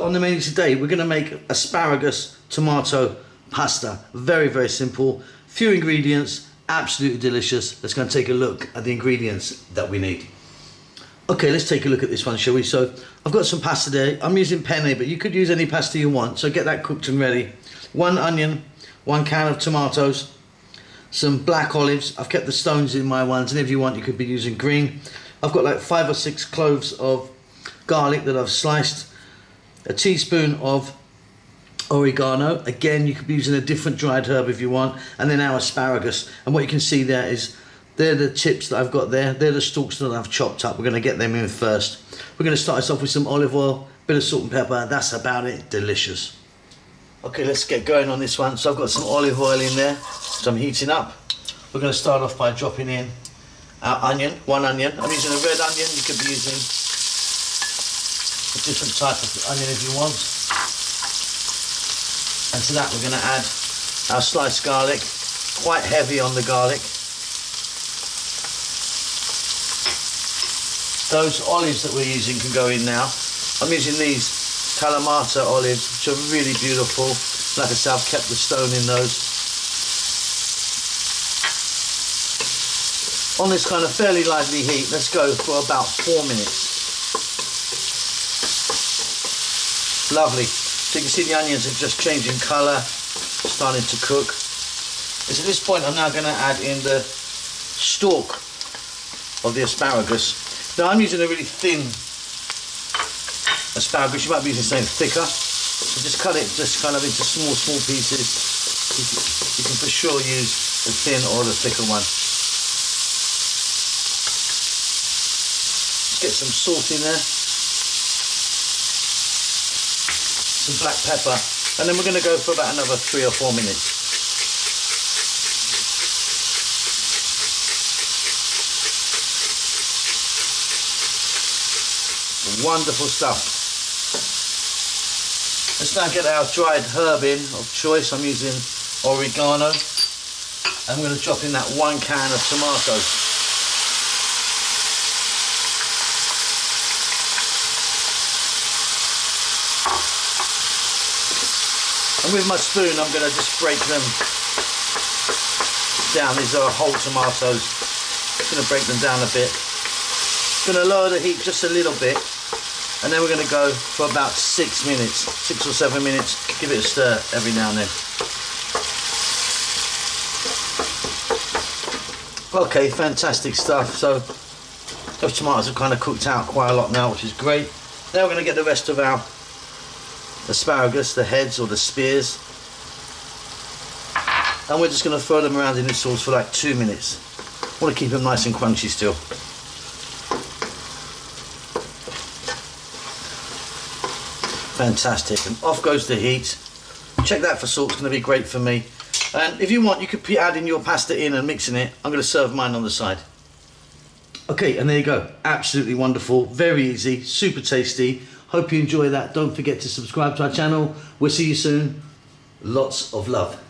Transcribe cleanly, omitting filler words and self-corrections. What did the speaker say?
on the menu today, we're going to make asparagus tomato pasta. Very, very simple. Few ingredients, absolutely delicious. Let's go and take a look at the ingredients that we need. Okay, let's take a look at this one, shall we? So I've got some pasta there. I'm using penne, but you could use any pasta you want. So get that cooked and ready. 1 onion, 1 can of tomatoes, some black olives. I've kept the stones in my ones, and if you want, you could be using green. I've got like 5 or 6 cloves of garlic that I've sliced. A teaspoon of oregano. Again, you could be using a different dried herb if you want. And then our asparagus. And what you can see there is they're the chips that I've got there. They're the stalks that I've chopped up. We're going to get them in first. We're going to start us off with some olive oil, bit of salt and pepper. That's about it. Delicious. Okay, let's get going on this one. So I've got some olive oil in there. So I'm heating up. We're going to start off by dropping in our onion, 1 onion. I'm using a red onion. You could be using a different type of onion if you want. And to that we're going to add our sliced garlic. Quite heavy on the garlic. Those olives that we're using can go in now. I'm using these Kalamata olives, which are really beautiful. Like I said, I've kept the stone in those. On this kind of fairly lively heat, let's go for about 4 minutes. Lovely. So you can see the onions are just changing colour, starting to cook. And so at this point, I'm now going to add in the stalk of the asparagus. Now I'm using a really thin asparagus. You might be using something thicker. So just cut it just kind of into small pieces. You can for sure use the thin or the thicker one. Let's get some salt in there. Some black pepper. And then we're going to go for about another 3 or 4 minutes. Wonderful stuff. Let's now get our dried herb in of choice. I'm using oregano. And I'm going to drop in that 1 can of tomatoes. And with my spoon, I'm going to just break them down. These are whole tomatoes. Just going to break them down a bit. Going to lower the heat just a little bit. And then we're going to go for about 6 minutes, 6 or 7 minutes. Give it a stir every now and then. Okay, fantastic stuff. So those tomatoes have kind of cooked out quite a lot now, which is great. Now we're going to get the rest of our asparagus, the heads or the spears. And we're just going to throw them around in the sauce for like 2 minutes. I want to keep them nice and crunchy still. Fantastic, and off goes the heat. Check that for salt, it's going to be great for me. And if you want, you could be adding your pasta in and mixing it. I'm going to serve mine on the side. Okay, and there you go. Absolutely wonderful, very easy, super tasty. Hope you enjoy that. Don't forget to subscribe to our channel. We'll see you soon. Lots of love.